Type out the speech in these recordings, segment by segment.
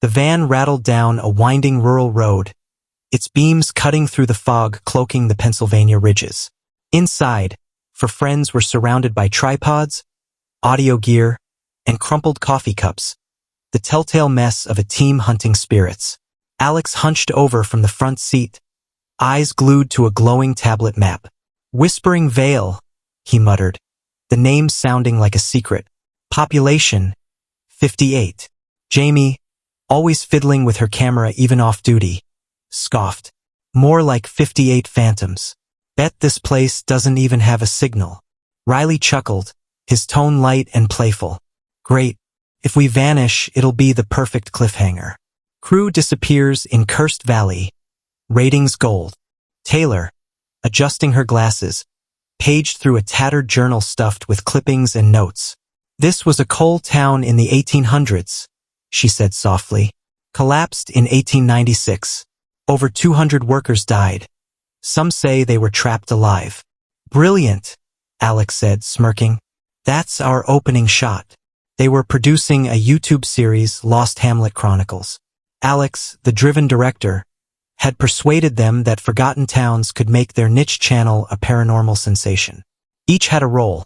The van rattled down a winding rural road, its beams cutting through the fog cloaking the Pennsylvania ridges. Inside, her friends were surrounded by tripods, audio gear, and crumpled coffee cups, the telltale mess of a team hunting spirits. Alex hunched over from the front seat, eyes glued to a glowing tablet map. Whispering Vale, he muttered, the name sounding like a secret. Population, 58. Jamie, always fiddling with her camera even off-duty, scoffed. More like 58 phantoms. Bet this place doesn't even have a signal. Riley chuckled, his tone light and playful. Great. If we vanish, it'll be the perfect cliffhanger. Crew disappears in Cursed Valley. Ratings gold. Taylor, adjusting her glasses, paged through a tattered journal stuffed with clippings and notes. This was a coal town in the 1800s, she said softly. Collapsed in 1896. Over 200 workers died. Some say they were trapped alive. Brilliant, Alex said, smirking. That's our opening shot. They were producing a YouTube series, Lost Hamlet Chronicles. Alex, the driven director, had persuaded them that forgotten towns could make their niche channel a paranormal sensation. Each had a role.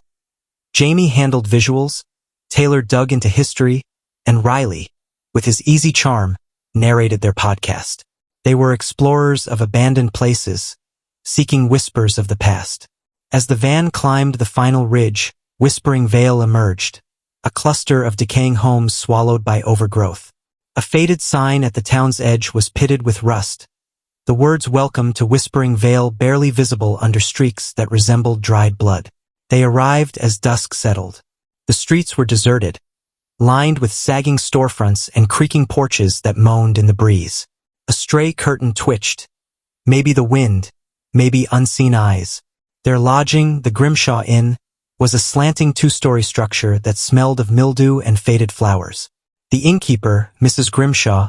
Jamie handled visuals, Taylor dug into history, and Riley, with his easy charm, narrated their podcast. They were explorers of abandoned places, seeking whispers of the past. As the van climbed the final ridge, Whispering Vale emerged, a cluster of decaying homes swallowed by overgrowth. A faded sign at the town's edge was pitted with rust, the words "Welcome to Whispering Vale" barely visible under streaks that resembled dried blood. They arrived as dusk settled. The streets were deserted, lined with sagging storefronts and creaking porches that moaned in the breeze. A stray curtain twitched. Maybe the wind, maybe unseen eyes. Their lodging, the Grimshaw Inn, was a slanting two-story structure that smelled of mildew and faded flowers. The innkeeper, Mrs. Grimshaw,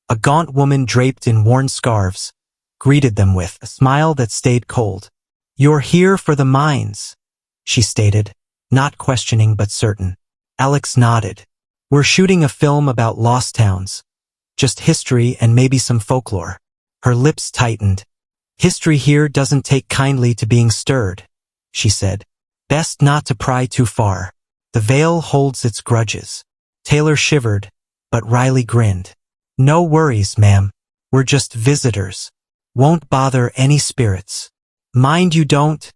a gaunt woman draped in worn scarves, greeted them with a smile that stayed cold. "You're here for the mines," she stated, not questioning but certain. Alex nodded. "We're shooting a film about lost towns. Just history and maybe some folklore." Her lips tightened. "History here doesn't take kindly to being stirred," she said. "Best not to pry too far. The Vale holds its grudges." Taylor shivered, but Riley grinned. "No worries, ma'am. We're just visitors. Won't bother any spirits." "Mind you don't,"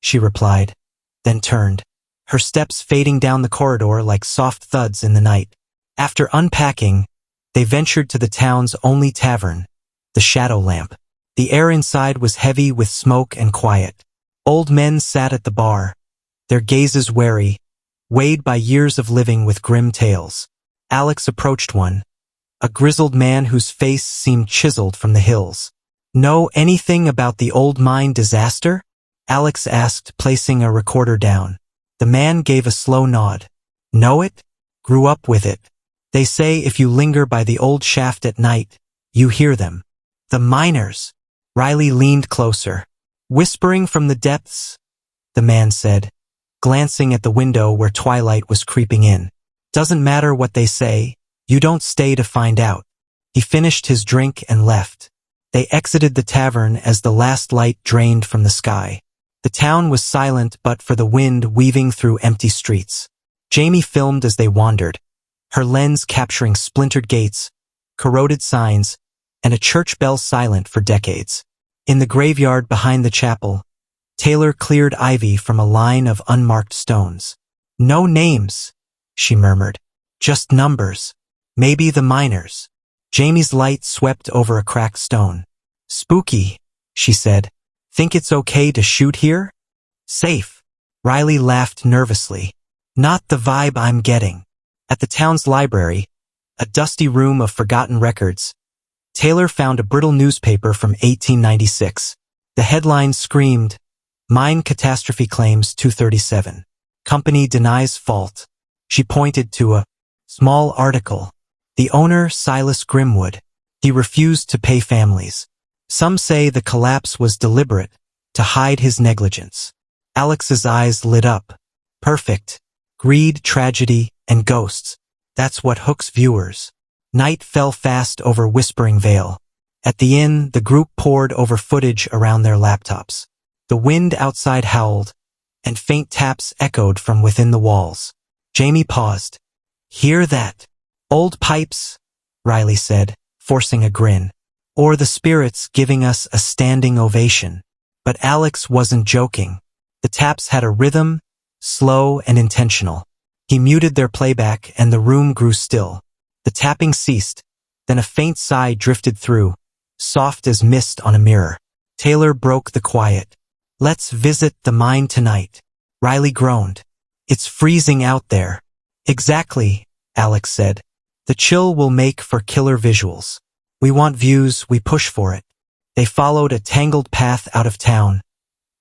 she replied, then turned, her steps fading down the corridor like soft thuds in the night. After unpacking, they ventured to the town's only tavern, the Shadow Lamp. The air inside was heavy with smoke and quiet. Old men sat at the bar, their gazes wary, weighed by years of living with grim tales. Alex approached one, a grizzled man whose face seemed chiseled from the hills. "Know anything about the old mine disaster?" Alex asked, placing a recorder down. The man gave a slow nod. "Know it? Grew up with it. They say if you linger by the old shaft at night, you hear them." "The miners." Riley leaned closer. "Whispering from the depths," the man said, glancing at the window where twilight was creeping in. "Doesn't matter what they say, you don't stay to find out." He finished his drink and left. They exited the tavern as the last light drained from the sky. The town was silent but for the wind weaving through empty streets. Jamie filmed as they wandered, her lens capturing splintered gates, corroded signs, and a church bell silent for decades. In the graveyard behind the chapel, Taylor cleared ivy from a line of unmarked stones. "No names," she murmured. "Just numbers. Maybe the miners." Jamie's light swept over a cracked stone. "Spooky," she said. "Think it's okay to shoot here?" "Safe." Riley laughed nervously. "Not the vibe I'm getting." At the town's library, a dusty room of forgotten records, Taylor found a brittle newspaper from 1896. The headline screamed, "Mine Catastrophe Claims 237. Company Denies Fault." She pointed to a small article. The owner, Silas Grimwood. He refused to pay families. Some say the collapse was deliberate, to hide his negligence. Alex's eyes lit up. Perfect. Greed, tragedy, and ghosts. That's what hooks viewers. Night fell fast over Whispering Vale. At the inn, the group pored over footage around their laptops. The wind outside howled, and faint taps echoed from within the walls. Jamie paused. "Hear that?" "Old pipes," Riley said, forcing a grin. "Or the spirits giving us a standing ovation." But Alex wasn't joking. The taps had a rhythm, slow and intentional. He muted their playback and the room grew still. The tapping ceased, then a faint sigh drifted through, soft as mist on a mirror. Taylor broke the quiet. "Let's visit the mine tonight." Riley groaned. "It's freezing out there." "Exactly," Alex said. "The chill will make for killer visuals. We want views, we push for it." They followed a tangled path out of town,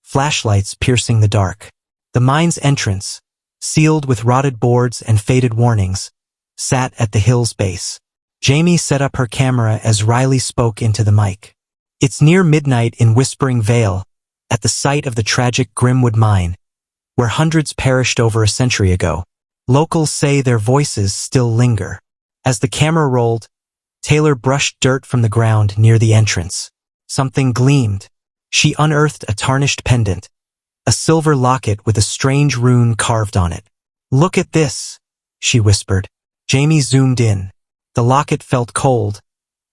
flashlights piercing the dark. The mine's entrance, sealed with rotted boards and faded warnings, sat at the hill's base. Jamie set up her camera as Riley spoke into the mic. "It's near midnight in Whispering Vale, at the site of the tragic Grimwood mine, where hundreds perished over a century ago. Locals say their voices still linger." As the camera rolled, Taylor brushed dirt from the ground near the entrance. Something gleamed. She unearthed a tarnished pendant, a silver locket with a strange rune carved on it. "Look at this," she whispered. Jamie zoomed in. The locket felt cold,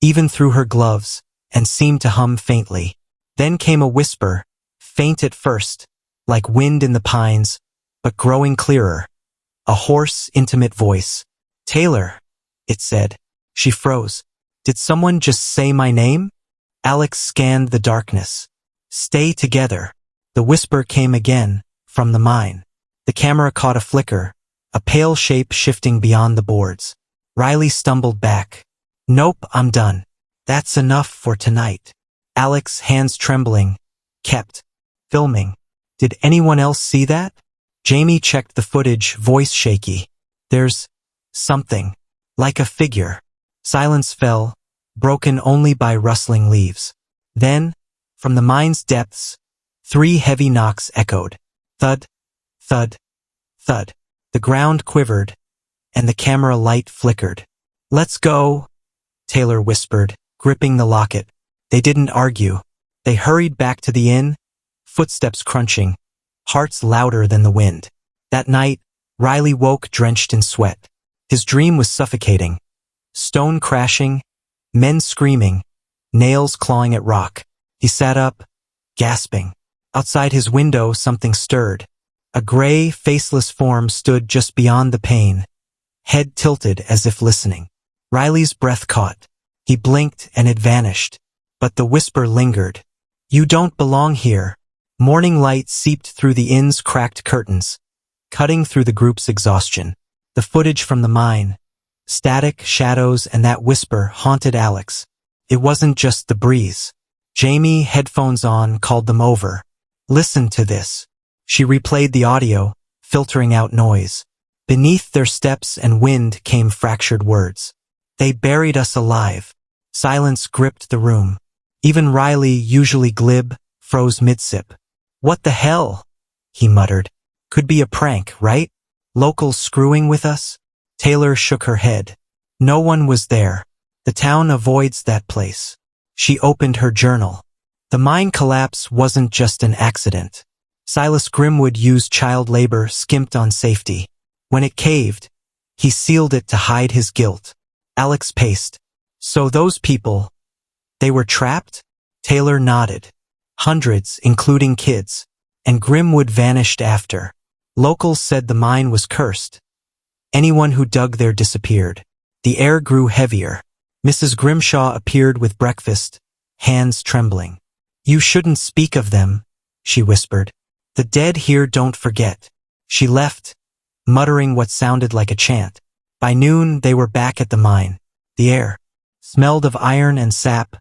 even through her gloves, and seemed to hum faintly. Then came a whisper, faint at first, like wind in the pines, but growing clearer. A hoarse, intimate voice. "Taylor," it said. She froze. Did someone just say my name? Alex scanned the darkness. "Stay together." The whisper came again, from the mine. The camera caught a flicker, a pale shape shifting beyond the boards. Riley stumbled back. "Nope, I'm done. That's enough for tonight." Alex, hands trembling, kept filming. "Did anyone else see that?" Jamie checked the footage, voice shaky. "There's something, like a figure." Silence fell, broken only by rustling leaves. Then, from the mine's depths, 3 heavy knocks echoed. Thud, thud, thud. The ground quivered, and the camera light flickered. "Let's go," Taylor whispered, gripping the locket. They didn't argue. They hurried back to the inn, footsteps crunching, hearts louder than the wind. That night, Riley woke drenched in sweat. His dream was suffocating. Stone crashing, men screaming, nails clawing at rock. He sat up, gasping. Outside his window, something stirred. A gray, faceless form stood just beyond the pane, head tilted as if listening. Riley's breath caught. He blinked and it vanished. But the whisper lingered. "You don't belong here." Morning light seeped through the inn's cracked curtains, cutting through the group's exhaustion. The footage from the mine, static, shadows, and that whisper haunted Alex. It wasn't just the breeze. Jamie, headphones on, called them over. "Listen to this." She replayed the audio, filtering out noise. Beneath their steps and wind came fractured words. "They buried us alive." Silence gripped the room. Even Riley, usually glib, froze mid-sip. "What the hell?" he muttered. "Could be a prank, right? Locals screwing with us?" Taylor shook her head. No one was there. The town avoids that place. She opened her journal. The mine collapse wasn't just an accident. Silas Grimwood used child labor, skimped on safety. When it caved, he sealed it to hide his guilt. Alex paced. "So those people, they were trapped?" Taylor nodded. "Hundreds, including kids. And Grimwood vanished after. Locals said the mine was cursed. Anyone who dug there disappeared." The air grew heavier. Mrs. Grimshaw appeared with breakfast, hands trembling. "You shouldn't speak of them," she whispered. "The dead here don't forget." She left, muttering what sounded like a chant. By noon, they were back at the mine. The air smelled of iron and sap,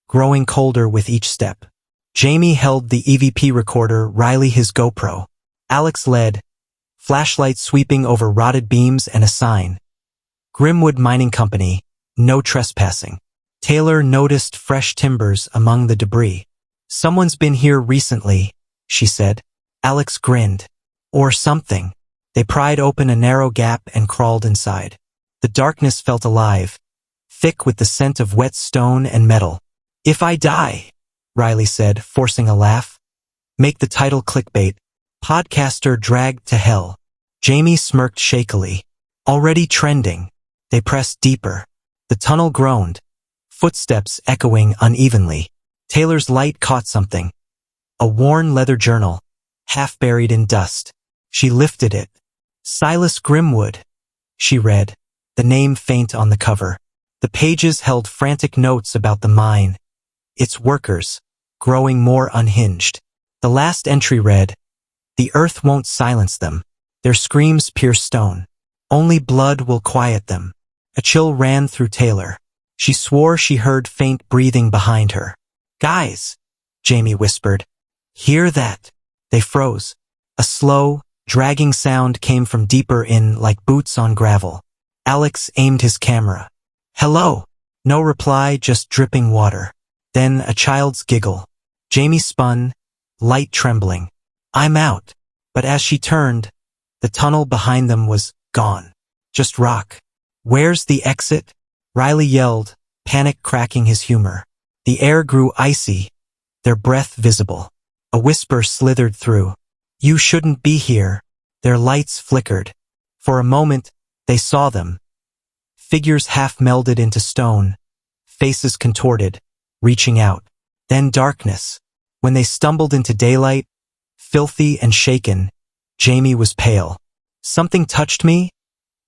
growing colder with each step. Jamie held the EVP recorder, Riley his GoPro. Alex led, flashlight sweeping over rotted beams and a sign. Grimwood Mining Company, no trespassing. Taylor noticed fresh timbers among the debris. "Someone's been here recently," she said. Alex grinned. "Or something." They pried open a narrow gap and crawled inside. The darkness felt alive, thick with the scent of wet stone and metal. "If I die," Riley said, forcing a laugh. "Make the title clickbait. Podcaster dragged to hell." Jamie smirked shakily. "Already trending." They pressed deeper. The tunnel groaned, footsteps echoing unevenly. Taylor's light caught something. A worn leather journal, half buried in dust. She lifted it. "Silas Grimwood," she read, the name faint on the cover. The pages held frantic notes about the mine, its workers, growing more unhinged. The last entry read, "The earth won't silence them. Their screams pierce stone. Only blood will quiet them." A chill ran through Taylor. She swore she heard faint breathing behind her. "Guys," Jamie whispered. "Hear that?" They froze. A slow, dragging sound came from deeper in, like boots on gravel. Alex aimed his camera. "Hello." No reply, just dripping water. Then a child's giggle. Jamie spun, light trembling. "I'm out." But as she turned, the tunnel behind them was gone. Just rock. "Where's the exit?" Riley yelled, panic cracking his humor. The air grew icy, their breath visible. A whisper slithered through. "You shouldn't be here." Their lights flickered. For a moment, they saw them. Figures half melded into stone, faces contorted, reaching out. Then darkness. When they stumbled into daylight, filthy and shaken, Jamie was pale. "Something touched me,"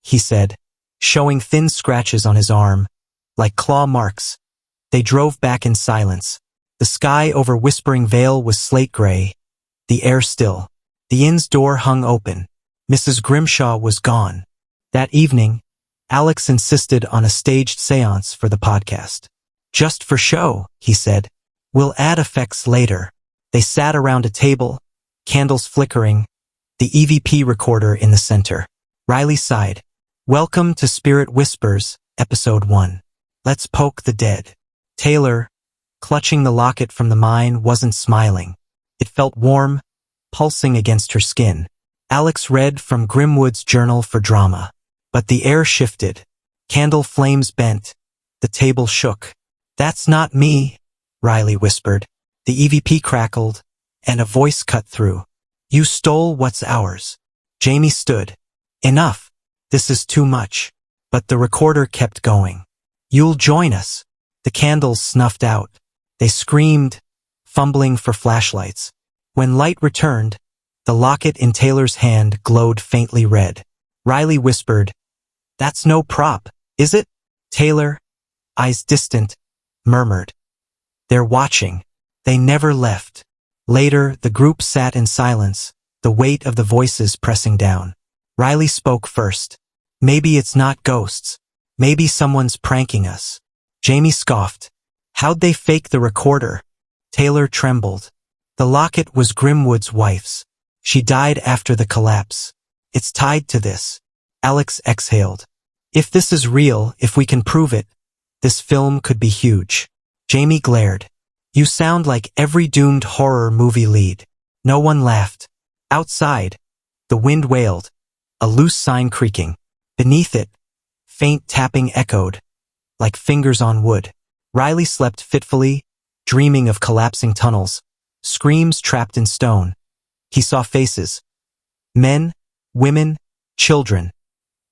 he said, showing thin scratches on his arm, like claw marks. They drove back in silence. The sky over Whispering Vale was slate gray, the air still. The inn's door hung open. Mrs. Grimshaw was gone. That evening, Alex insisted on a staged seance for the podcast. "Just for show," he said. "We'll add effects later." They sat around a table, candles flickering, the EVP recorder in the center. Riley sighed. "Welcome to Spirit Whispers, Episode 1. Let's poke the dead." Taylor, clutching the locket from the mine, wasn't smiling. It felt warm, pulsing against her skin. Alex read from Grimwood's journal for drama. But the air shifted. Candle flames bent. The table shook. "That's not me," Riley whispered. The EVP crackled, and a voice cut through. "You stole what's ours." Jamie stood. "Enough. This is too much." But the recorder kept going. "You'll join us." The candles snuffed out. They screamed, fumbling for flashlights. When light returned, the locket in Taylor's hand glowed faintly red. Riley whispered, "That's no prop, is it?" Taylor, eyes distant, murmured, "They're watching." They never left. Later, the group sat in silence, the weight of the voices pressing down. Riley spoke first. "Maybe it's not ghosts. Maybe someone's pranking us." Jamie scoffed. "How'd they fake the recorder?" Taylor trembled. "The locket was Grimwood's wife's. She died after the collapse. It's tied to this." Alex exhaled. "If this is real, if we can prove it, this film could be huge." Jamie glared. "You sound like every doomed horror movie lead." No one laughed. Outside, the wind wailed, a loose sign creaking. Beneath it, faint tapping echoed, like fingers on wood. Riley slept fitfully, dreaming of collapsing tunnels, screams trapped in stone. He saw faces. Men, women, children,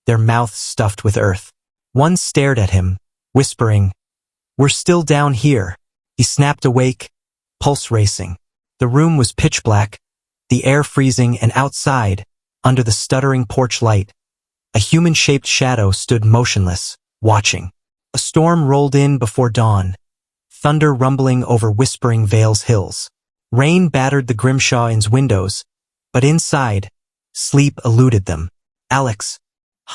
their mouths stuffed with earth. One stared at him, whispering, "We're still down here." He snapped awake, pulse racing. The room was pitch black, the air freezing, and outside, under the stuttering porch light, a human-shaped shadow stood motionless, watching. A storm rolled in before dawn, thunder rumbling over Whispering Vale's hills. Rain battered the Grimshaw Inn's windows, but inside, sleep eluded them. Alex,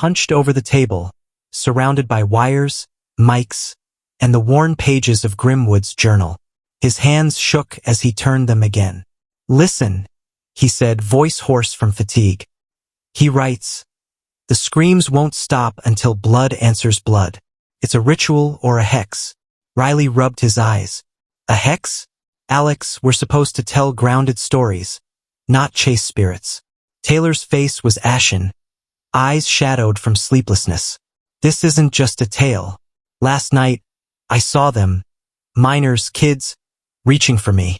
hunched over the table, surrounded by wires, mics, and the worn pages of Grimwood's journal. His hands shook as he turned them again. "Listen," he said, voice hoarse from fatigue. "He writes, 'The screams won't stop until blood answers blood.' It's a ritual or a hex." Riley rubbed his eyes. "A hex?" "Alex, we're supposed to tell grounded stories, not chase spirits." Taylor's face was ashen, eyes shadowed from sleeplessness. "This isn't just a tale. Last night, I saw them, minors, kids, reaching for me.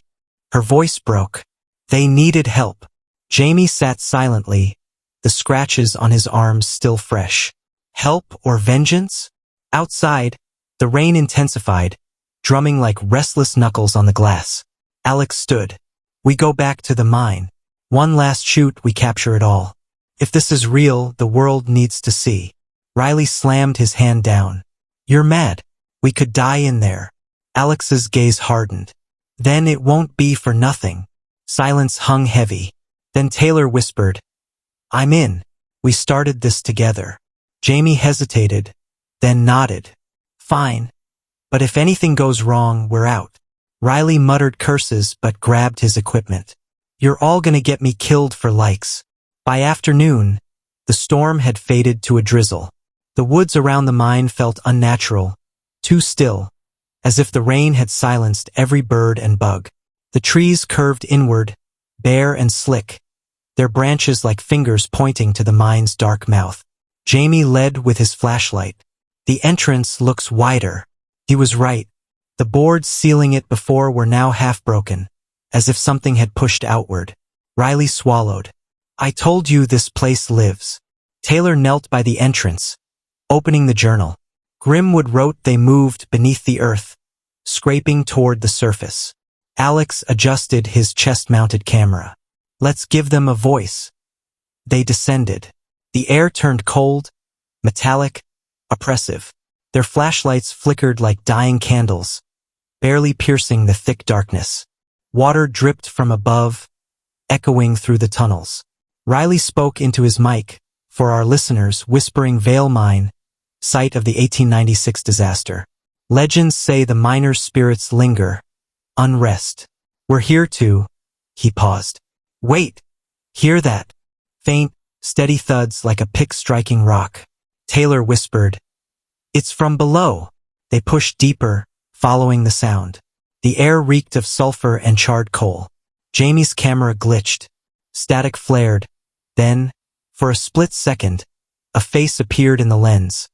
Her voice broke. They needed help. Jamie sat silently, the scratches on his arms still fresh. Help or vengeance? Outside, the rain intensified, drumming like restless knuckles on the glass. Alex stood. We go back to the mine. One last shoot, we capture it all. If this is real, the world needs to see. Riley slammed his hand down. You're mad. We could die in there. Alex's gaze hardened. Then it won't be for nothing. Silence hung heavy. Then Taylor whispered, I'm in. We started this together. Jamie hesitated, then nodded. Fine. But if anything goes wrong, we're out. Riley muttered curses but grabbed his equipment. You're all gonna get me killed for likes. By afternoon, the storm had faded to a drizzle. The woods around the mine felt unnatural, too still, as if the rain had silenced every bird and bug. The trees curved inward, bare and slick, their branches like fingers pointing to the mine's dark mouth. Jamie led with his flashlight. The entrance looks wider. He was right. The boards sealing it before were now half broken, as if something had pushed outward. Riley swallowed. I told you this place lives. Taylor knelt by the entrance, opening the journal. Grimwood wrote they moved beneath the earth, scraping toward the surface. Alex adjusted his chest-mounted camera. Let's give them a voice. They descended. The air turned cold, metallic, oppressive. Their flashlights flickered like dying candles, barely piercing the thick darkness. Water dripped from above, echoing through the tunnels. Riley spoke into his mic, for our listeners, Whispering Vale Mine, site of the 1896 disaster. Legends say the miners' spirits linger, unrest. We're here to... He paused. Wait! Hear that? Faint, steady thuds like a pick striking rock. Taylor whispered. It's from below. They pushed deeper, following the sound. The air reeked of sulfur and charred coal. Jamie's camera glitched. Static flared. Then, for a split second, a face appeared in the lens.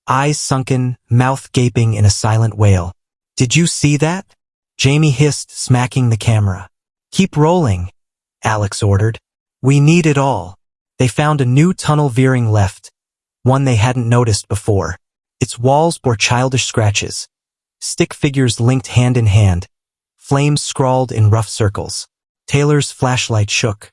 Eyes sunken, mouth gaping in a silent wail. Did you see that? Jamie hissed, smacking the camera. Keep rolling, Alex ordered. We need it all. They found a new tunnel veering left, one they hadn't noticed before. Its walls bore childish scratches. Stick figures linked hand in hand. Flames scrawled in rough circles. Taylor's flashlight shook.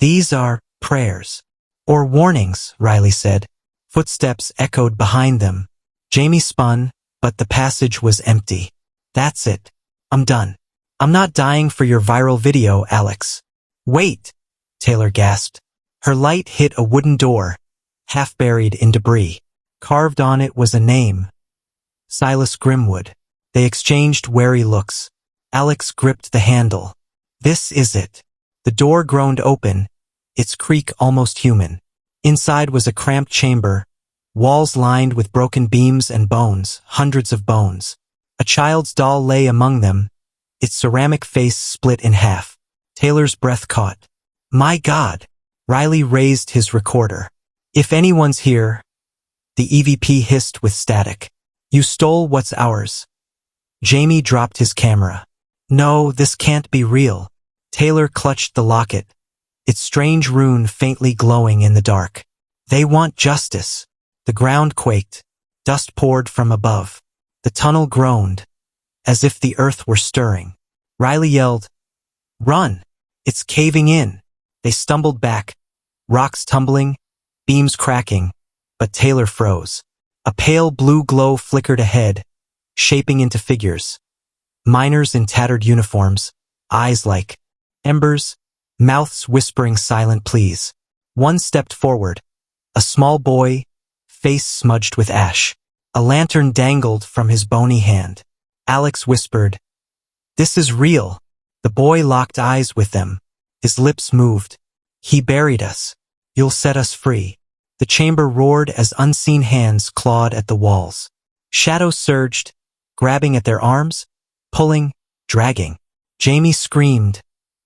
These are prayers. Or warnings, Riley said. Footsteps echoed behind them. Jamie spun, but the passage was empty. That's it. I'm done. I'm not dying for your viral video, Alex. Wait, Taylor gasped. Her light hit a wooden door, half buried in debris. Carved on it was a name. Silas Grimwood. They exchanged wary looks. Alex gripped the handle. This is it. The door groaned open, its creak almost human. Inside was a cramped chamber, walls lined with broken beams and bones, hundreds of bones. A child's doll lay among them, its ceramic face split in half. Taylor's breath caught. My God! Riley raised his recorder. If anyone's here... The EVP hissed with static. You stole what's ours. Jamie dropped his camera. No, this can't be real. Taylor clutched the locket, its strange rune faintly glowing in the dark. They want justice. The ground quaked. Dust poured from above. The tunnel groaned, as if the earth were stirring. Riley yelled, Run! It's caving in. They stumbled back, rocks tumbling, beams cracking, but Taylor froze. A pale blue glow flickered ahead, shaping into figures. Miners in tattered uniforms, eyes like embers, mouths whispering silent pleas. One stepped forward, a small boy, face smudged with ash. A lantern dangled from his bony hand. Alex whispered, This is real. The boy locked eyes with them. His lips moved. He buried us. You'll set us free. The chamber roared as unseen hands clawed at the walls. Shadows surged, grabbing at their arms, pulling, dragging. Jamie screamed,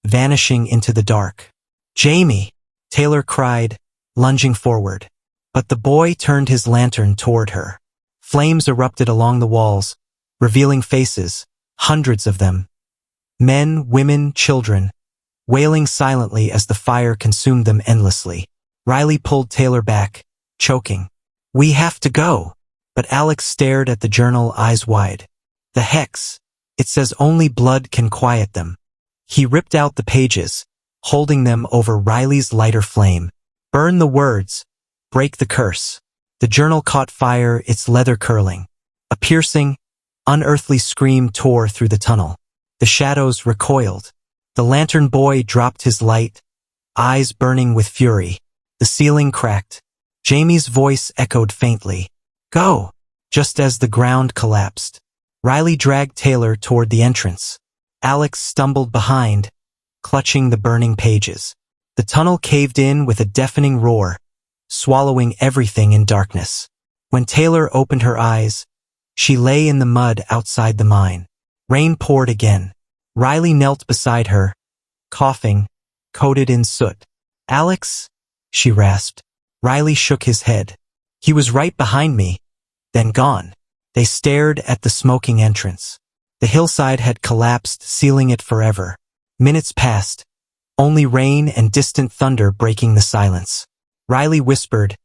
vanishing into the dark. Jamie! Taylor cried, lunging forward. But the boy turned his lantern toward her. Flames erupted along the walls, revealing faces, hundreds of them. Men, women, children, wailing silently as the fire consumed them endlessly. Riley pulled Taylor back, choking. "We have to go." But Alex stared at the journal, eyes wide. "The hex. It says only blood can quiet them." He ripped out the pages, holding them over Riley's lighter flame. "Burn the words. Break the curse." The journal caught fire, its leather curling. A piercing, unearthly scream tore through the tunnel. The shadows recoiled. The lantern boy dropped his light, eyes burning with fury. The ceiling cracked. Jamie's voice echoed faintly. "Go!" Just as the ground collapsed. Riley dragged Taylor toward the entrance. Alex stumbled behind, clutching the burning pages. The tunnel caved in with a deafening roar, swallowing everything in darkness. When Taylor opened her eyes, she lay in the mud outside the mine. Rain poured again. Riley knelt beside her, coughing, coated in soot. "Alex?" she rasped. Riley shook his head. "He was right behind me, then gone." They stared at the smoking entrance. The hillside had collapsed, sealing it forever. Minutes passed, only rain and distant thunder breaking the silence. Riley whispered,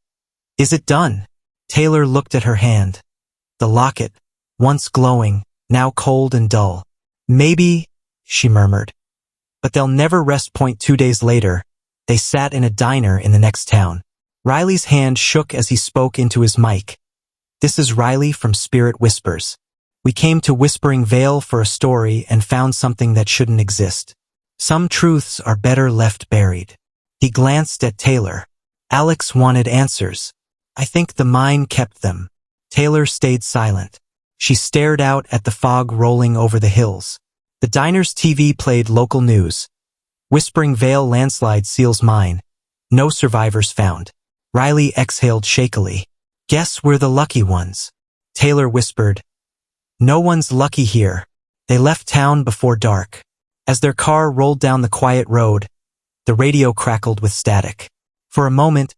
"Is it done?" Taylor looked at her hand. The locket, once glowing, now cold and dull. "Maybe," she murmured. But they'll never rest. 2 days later, they sat in a diner in the next town. Riley's hand shook as he spoke into his mic. "This is Riley from Spirit Whispers. We came to Whispering Vale for a story and found something that shouldn't exist. Some truths are better left buried." He glanced at Taylor. Alex wanted answers. "I think the mine kept them." Taylor stayed silent. She stared out at the fog rolling over the hills. The diner's TV played local news. "Whispering Vale landslide seals mine. No survivors found." Riley exhaled shakily. "Guess we're the lucky ones." Taylor whispered, "No one's lucky here." They left town before dark. As their car rolled down the quiet road, the radio crackled with static. For a moment,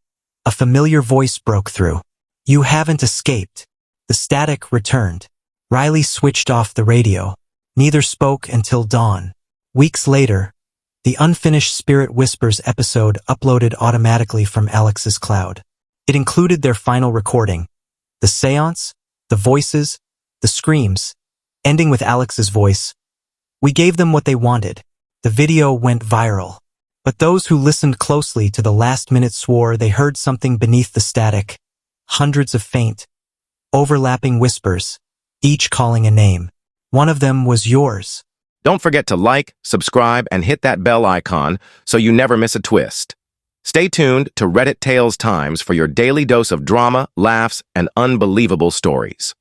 a familiar voice broke through. "You haven't escaped." The static returned. Riley switched off the radio. Neither spoke until dawn. Weeks later, the unfinished Spirit Whispers episode uploaded automatically from Alex's cloud. It included their final recording, the seance, the voices, the screams, ending with Alex's voice. "We gave them what they wanted." The video went viral. But those who listened closely to the last minute swore they heard something beneath the static. Hundreds of faint, overlapping whispers, each calling a name. One of them was yours. Don't forget to like, subscribe, and hit that bell icon so you never miss a twist. Stay tuned to Reddit Tales Times for your daily dose of drama, laughs, and unbelievable stories.